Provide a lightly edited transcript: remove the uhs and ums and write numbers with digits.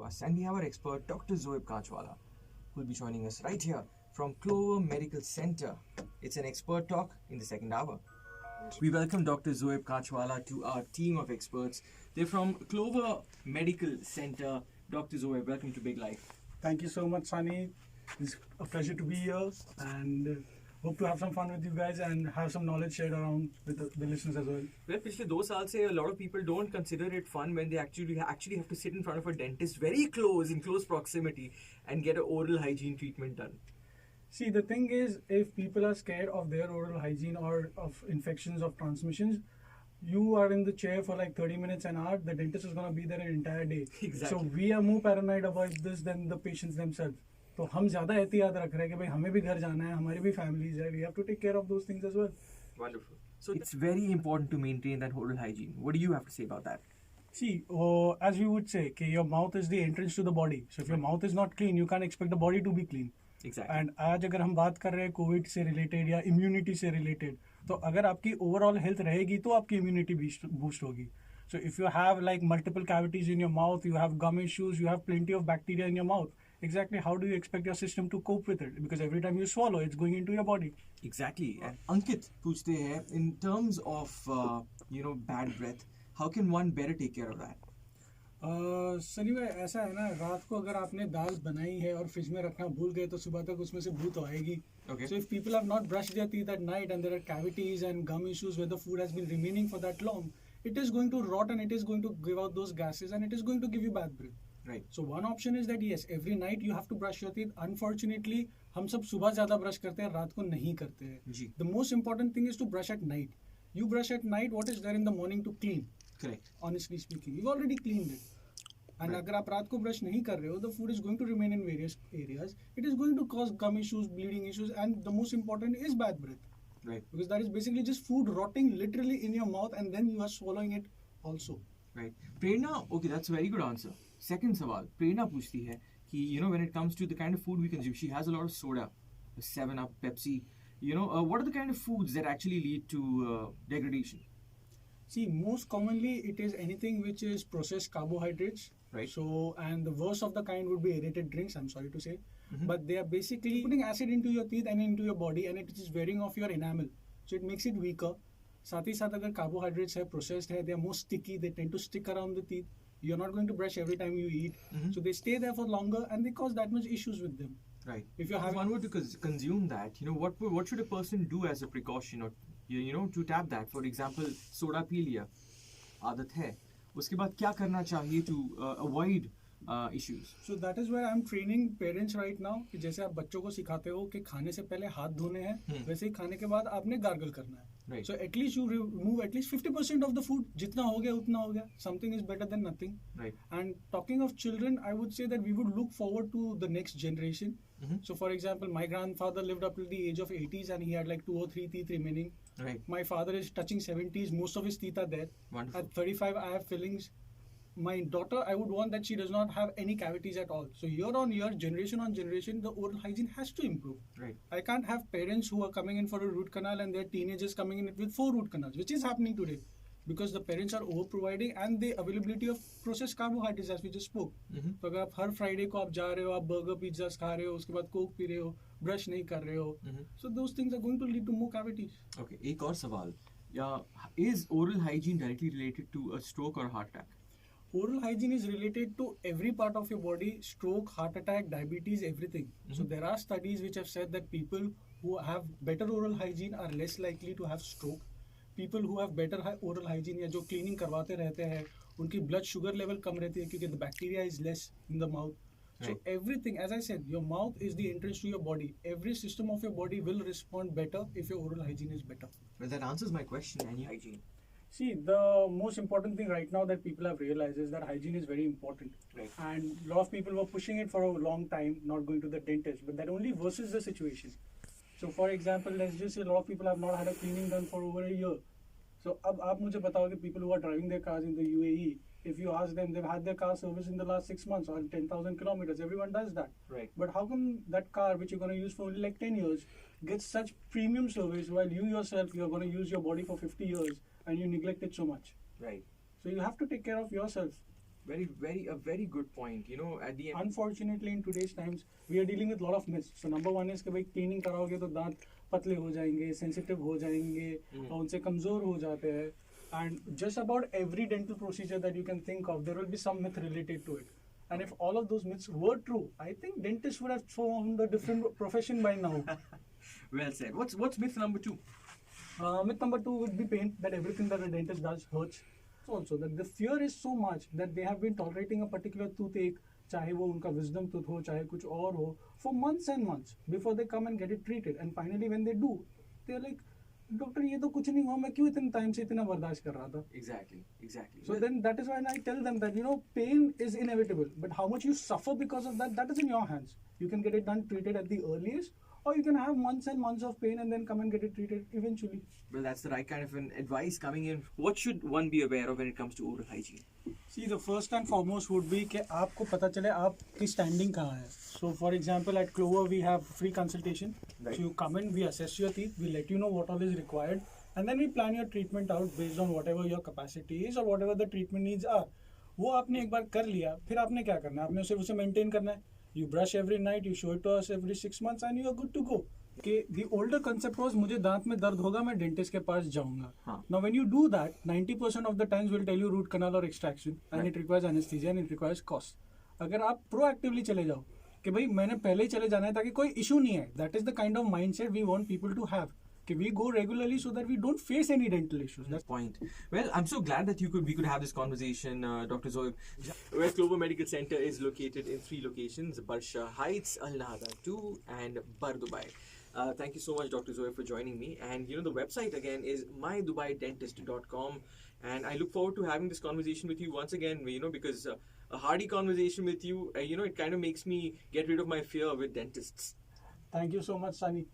us, and we have our expert, Dr. Zoeb Kachwala, who will be joining us right here from Clover Medical Center. It's an expert talk in the second hour. We welcome Dr. Zoeb Kachwala to our team of experts. They're from Clover Medical Center. Dr. Zoeb, welcome to Big Life. Thank you so much, Sunny. It's a pleasure to be here and hope to have some fun with you guys and have some knowledge shared around with the listeners as well. Well, पिछले 2 साल से a lot of people don't consider it fun when they actually have to sit in front of a dentist very close, in close proximity, and get an oral hygiene treatment done. See, the thing is, if people are scared of their oral hygiene or of infections, of transmissions, you are in the chair for like 30 minutes an hour, the dentist is going to be there an entire day. Exactly. So we are more paranoid about this than the patients themselves. तो हम ज़्यादा एहतियात रख रहे हैं कि भाई हमें भी घर जाना है, हमारी भी families है, we have to take care of those things as well. Wonderful. So it's very important to maintain that oral hygiene. What do you have to say about that? See, as we would say, कि your mouth is the entrance to the body. So if your mouth is not clean, you can't expect the body to be clean. Exactly. And आज अगर हम बात कर रहे हैं Covid से related या इम्यूनिटी से रिलेटेड, तो अगर आपकी ओवरऑल हेल्थ रहेगी तो आपकी इम्यूनिटी बूस्ट होगी. So if you have like multiple cavities in your mouth, you have gum issues, you have plenty of bacteria in your mouth, exactly how do you expect your system to cope with it? Because every time you swallow, it's going into your body. Exactly. And Ankit पूछते हैं, in terms of bad breath, how can one better take care of that? Sunny भाई, ऐसा है ना, रात को अगर आपने दाल बनाई है और फ्रिज में रखना भूल गए तो सुबह तक उसमें से बू तो आएगी. Okay. So if people have not brushed their teeth at night and there are cavities and gum issues where the food has been remaining for that long, it is going to rot and it is going to give out those gases and it is going to give you bad breath. Right. So one option is that yes, every night you have to brush your teeth. Unfortunately, हम सब सुबह ज़्यादा brush करते हैं, रात को नहीं करते हैं. जी. The most important thing is to brush at night. You brush at night, what is there in the morning to clean? Correct. Honestly speaking, you've already cleaned it. And Right. अगर आप रात को ब्रश नहीं कर रहे हो, the food is going to remain in various areas. It is going to cause gum issues, bleeding issues, and the most important is bad breath. Right. Because that is basically just food rotting literally in your mouth and then you are swallowing it also. Right. Prerna, okay, that's a very good answer. Second सवाल, प्रेरणा पूछती है कि when it comes to the kind of food we consume, she has a lot of soda, 7-Up, Pepsi. What are the kind of foods that actually lead to degradation? See, most commonly it is anything which is processed carbohydrates. Right. So, and the worst of the kind would be aerated drinks, I'm sorry to say. Mhm. But they are basically putting acid into your teeth and into your body and it is wearing off your enamel. So it makes it weaker. साथ ही साथ अगर carbohydrates है, processed है, they are more sticky, they tend to stick around the teeth. You're not going to brush every time you eat. Mhm. So they stay there for longer and they cause that much issues with them. Right. If you're If having one were to consume that, what should a person do as a precaution or to tap that? For example, soda P लिया, आदत है. उसके बाद क्या करना चाहिए to avoid issues? So that is where I'm training parents right now कि जैसे आप बच्चों को सिखाते हो कि खाने से पहले हाथ धोने हैं, वैसे ही खाने के बाद आपने गार्गल करना है. Right. So at least you remove at least 50% of the food. जितना हो गया उतना हो गया. Something is better than nothing. Right. And talking of children, I would say that we would look forward to the next generation. Mhm. So for example, my grandfather lived up till the age of 80s and he had like 2 or 3 teeth remaining. Right. My father is touching 70s. Most of his teeth are there. Wonderful. At 35, I have fillings. My daughter, I would want that she does not have any cavities at all. So year on year, generation on generation, the oral hygiene has to improve. Right. I can't have parents who are coming in for a root canal and their teenagers coming in with 4 root canals, which is happening today. Because the parents are over providing and the availability of processed carbohydrates as we just spoke. Mhm. तो अगर आप हर Friday को आप जा रहे हो, आप burger pizza खा रहे हो, उसके बाद कोक पी रहे हो, ब्रश नहीं कर रहे हो, Mhm. so those things are going to lead to more cavities. Okay. एक और सवाल. Is oral hygiene directly related to a stroke or a heart attack? Oral hygiene is related to every part of your body: stroke, heart attack, diabetes, everything. So there are studies which have said that people who have better oral hygiene are less likely to have stroke. People who have better oral hygiene या जो cleaning करवाते रहते हैं, उनकी blood sugar level कम रहती है क्योंकि the bacteria is less in the mouth. So Right. everything, as I said, your mouth is the entrance to your body. Every system of your body will respond better if your oral hygiene is better. Well, that answers my question. Any hygiene? See, the most important thing right now that people have realized is that hygiene is very important. Right. And a lot of people were pushing it for a long time, not going to the dentist, but that only worsens the situation. So for example, let's just say a lot of people have not had a cleaning done for over a year. So अब आप मुझे बताओ कि people who are driving their cars in the UAE, if you ask them, they've had their car serviced in the last 6 months or 10,000 kilometers. Everyone does that. Right. But how come that car, which you're going to use for only like 10 years, gets such premium service while you yourself, you're going to use your body for 50 years and you neglect it so much? Right. So you have to take care of yourself. a very good point. You know, at the end. Unfortunately, in today's times, we are dealing with a lot of myths. So number one is कि भाई cleaning कराओगे तो दांत पतले हो जाएंगे, sensitive हो जाएंगे, और उनसे कमजोर हो जाते हैं. And just about every dental procedure that you can think of, there will be some myth related to it. And if all of those myths were true, I think dentists would have formed a different profession by now. Well said. What's myth number 2? Myth number 2 would be pain, that everything that a dentist does hurts. Also, that the fear is so much that they have been tolerating a particular toothache, चाहे वो उनका wisdom tooth हो, चाहे कुछ और हो, for months and months before they come and get it treated. And finally, when they do, they're like, doctor ये तो कुछ नहीं हुआ, मैं क्यों इतने टाइम से इतना बर्दाश्त कर रहा था. Exactly. So then that is why I tell them that, you know, pain is inevitable, but how much you suffer because of that is in your hands. You can get it done, treated at the earliest, or you can have months and months of pain and then come and get it treated eventually. Well, that's the right kind of an advice coming in. What should one be aware of when it comes to oral hygiene? See, the first and foremost would be कि आपको पता चले आपकी standing कहाँ है. So, for example, at Clover we have free consultation. Right. So you come in, we assess your teeth, we let you know what all is required, and then we plan your treatment out based on whatever your capacity is or whatever the treatment needs are. वो आपने एक बार कर लिया, फिर आपने क्या करना है? आपने उसे maintain करना है. You brush every night, you show it to us every 6 months, and you are good to go. Okay, the older concept was मुझे दांत में दर्द होगा, मैं डेंटिस्ट के पास जाऊंगा. Now when you do that, 90% of the times will tell you root canal or extraction, and it requires anesthesia and it requires cost. अगर आप proactively चले जाओ कि भाई मैंने पहले ही चले जाना है ताकि कोई issue नहीं है. That is the kind of mindset we want people to have. We go regularly so that we don't face any dental issues. That's the point. Well, I'm so glad that we could have this conversation, Dr. Zoeb. West Clover Medical Center is located in 3 locations: Barsha Heights, Al Nahda 2, and Bar Dubai. Thank you so much, Dr. Zoeb, for joining me. And you know, the website again is mydubaidentist.com. And I look forward to having this conversation with you once again. You know, because a hearty conversation with you, you know, it kind of makes me get rid of my fear with dentists. Thank you so much, Sunny.